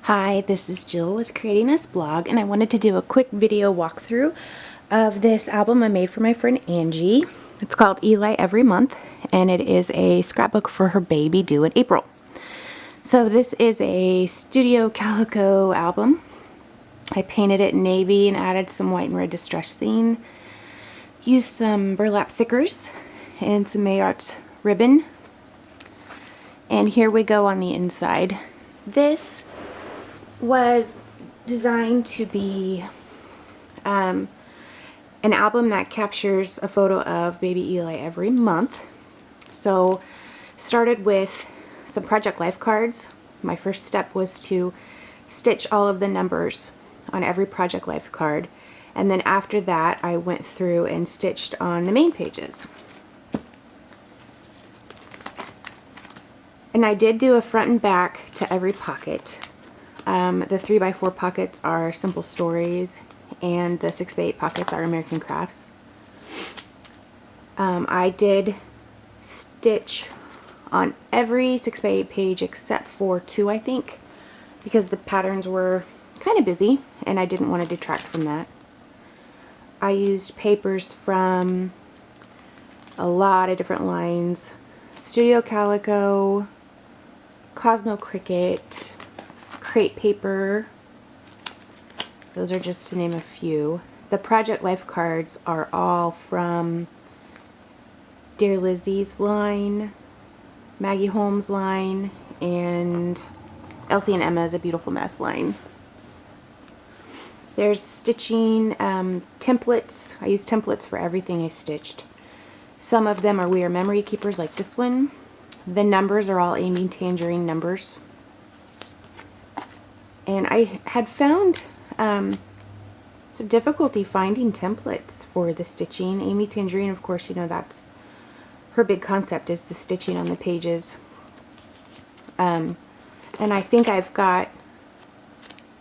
Hi, this is Jill with Creating Us Blog, and I wanted to do a quick video walkthrough of this album I made for my friend Angie. It's called Eli Every Month, and it is a scrapbook for her baby due in April. So this is a Studio Calico album. I painted it navy and added some white and red distressing. Used some burlap thickers and some Mayarts ribbon. And here we go on the inside. This was designed to be an album that captures a photo of baby Eli every month. So started with some Project Life cards. My first step was to stitch all of the numbers on every Project Life card, and then after that I went through and stitched on the main pages. And I did do a front and back to every pocket. The 3x4 pockets are Simple Stories, and the 6x8 pockets are American Crafts. I did stitch on every 6x8 page except for 2, I think, because the patterns were kind of busy and I didn't want to detract from that. I used papers from a lot of different lines: Studio Calico, Cosmo Cricket, Crate paper. Those are just to name a few. The Project Life cards are all from Dear Lizzie's line, Maggie Holmes' line, and Elsie and Emma's A Beautiful Mess line. There's stitching templates. I use templates for everything I stitched. Some of them are We Are Memory Keepers, like this one. The numbers are all Amy Tangerine numbers. And I had found some difficulty finding templates for the stitching. Amy Tangerine, of course, you know, that's her big concept, is the stitching on the pages. And I think I've got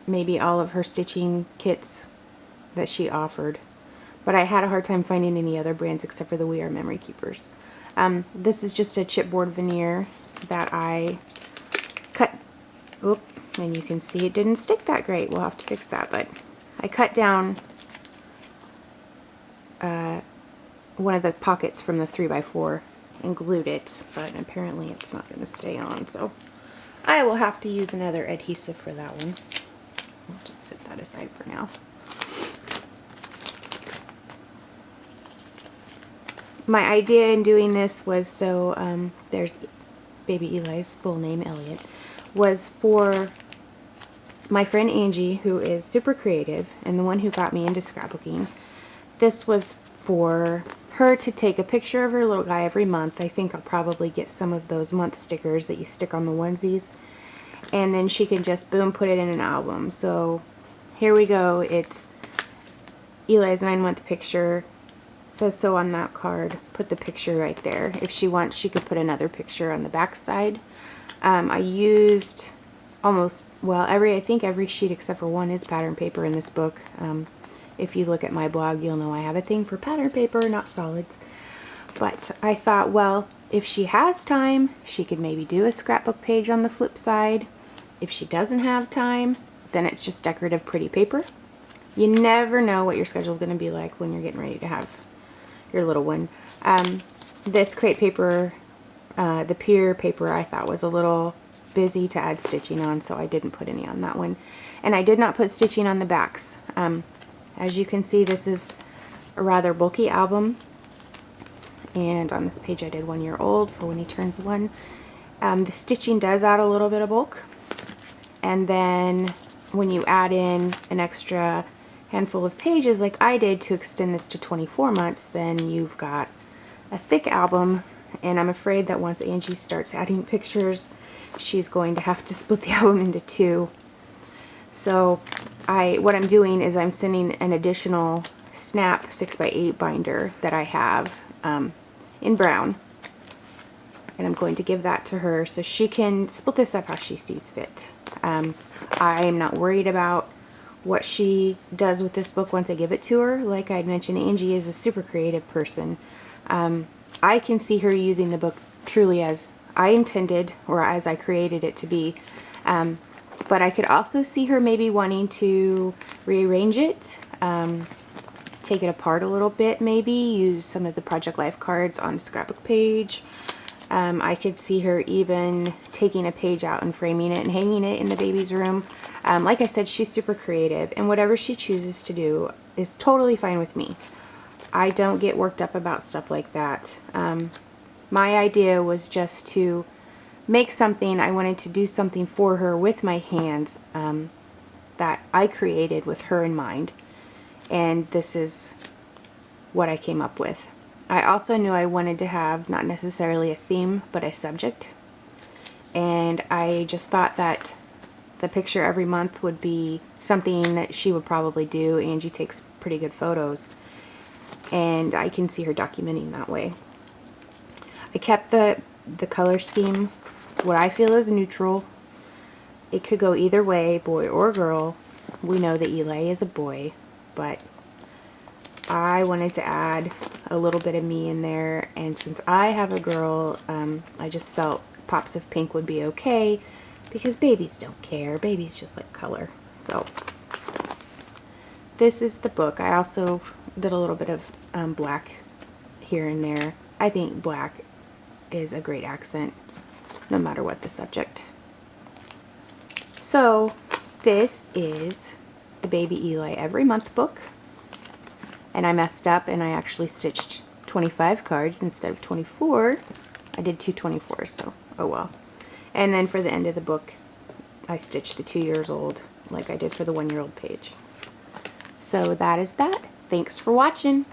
maybe all of her stitching kits that she offered, but I had a hard time finding any other brands except for the We Are Memory Keepers. This is just a chipboard veneer that I cut. Oop, and you can see it didn't stick that great. We'll have to fix that, but I cut down one of the pockets from the 3x4 and glued it, but apparently it's not going to stay on, so I will have to use another adhesive for that one. I'll just set that aside for now. My idea in doing this was so, there's baby Eli's full name, Elliot, was for my friend Angie, who is super creative and the one who got me into scrapbooking. This was for her to take a picture of her little guy every month. I think I'll probably get some of those month stickers that you stick on the onesies, and then she can just boom, put it in an album. So here we go. It's Eli's 9-month picture. It says so on that card. Put the picture right there. If she wants, she could put another picture on the back side. I used almost, well, I think every sheet except for one is pattern paper in this book. If you look at my blog, you'll know I have a thing for pattern paper, not solids. But I thought, well, if she has time, she could maybe do a scrapbook page on the flip side. If she doesn't have time, then it's just decorative pretty paper. You never know what your schedule is going to be like when you're getting ready to have your little one. This crate paper, the pier paper, I thought was a little busy to add stitching on, so I didn't put any on that one. And I did not put stitching on the backs. As you can see, this is a rather bulky album, and on this page I did 1 year old for when he turns 1. The stitching does add a little bit of bulk, and then when you add in an extra handful of pages like I did to extend this to 24 months, then you've got a thick album. And I'm afraid that once Angie starts adding pictures, she's going to have to split the album into 2. So what I'm doing is I'm sending an additional snap 6x8 binder that I have in brown, and I'm going to give that to her so she can split this up how she sees fit. I am not worried about what she does with this book once I give it to her. Like I had mentioned, Angie is a super creative person. I can see her using the book truly as I intended, or as I created it to be. But I could also see her maybe wanting to rearrange it, take it apart a little bit maybe, use some of the Project Life cards on a scrapbook page. I could see her even taking a page out and framing it and hanging it in the baby's room. Like I said, she's super creative, and whatever she chooses to do is totally fine with me. I don't get worked up about stuff like that. My idea was just to make something. I wanted to do something for her with my hands that I created with her in mind, and this is what I came up with. I also knew I wanted to have not necessarily a theme, but a subject, and I just thought that the picture every month would be something that she would probably do. Angie takes pretty good photos, and I can see her documenting that way. I kept the color scheme what I feel is neutral. It could go either way, boy or girl. We know that Eli is a boy, but I wanted to add a little bit of me in there, and since I have a girl, I just felt pops of pink would be okay, because babies don't care. Babies just like color. So this is the book. I also did a little bit of black here and there. I think black is a great accent no matter what the subject. So this is the Baby Eli Every Month book, and I messed up and I actually stitched 25 cards instead of 24. I did 2 24s, so oh well. And then for the end of the book, I stitched the 2 years old like I did for the 1-year-old page. So that is that. Thanks for watching.